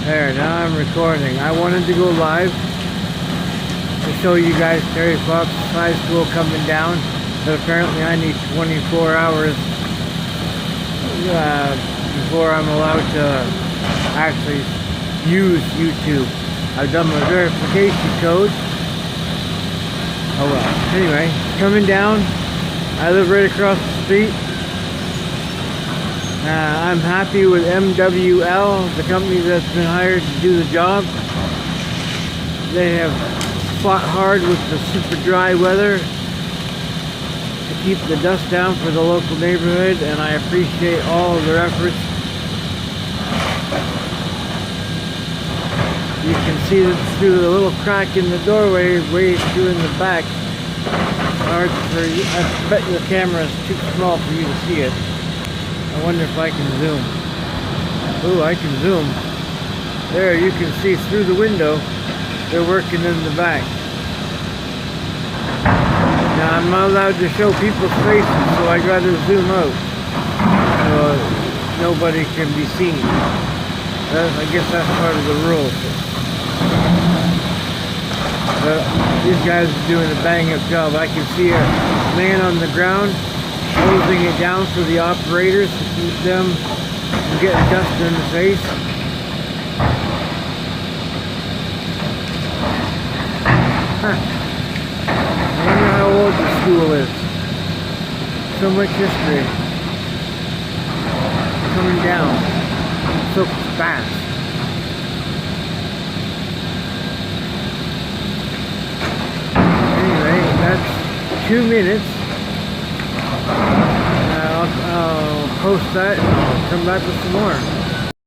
There, now I'm recording. I wanted to go live to show you guys Terry Fox High School coming down, but apparently I need 24 hours before I'm allowed to actually use YouTube. I've done my verification code. Oh well. Anyway, coming down. I live right across the street. I'm happy with MWL, the company that's been hired to do the job. They have fought hard with the super dry weather to keep the dust down for the local neighborhood, and I appreciate all of their efforts. You can see that through the little crack in the doorway way through in the back. Hard for you. I bet your camera is too small for you to see it. I wonder if I can zoom. Oh, I can zoom. There, you can see through the window. They're working in the back. Now, I'm not allowed to show people's faces, so I gotta zoom out so nobody can be seen. I guess that's part of the rules. But these guys are doing a bang-up job. I can see a man on the ground holding it down for the operators to keep them from getting dust in the face. Huh. I wonder how old the school is. So much history. Coming down so fast. Anyway, that's 2 minutes. I'll post that and I'll come back with some more.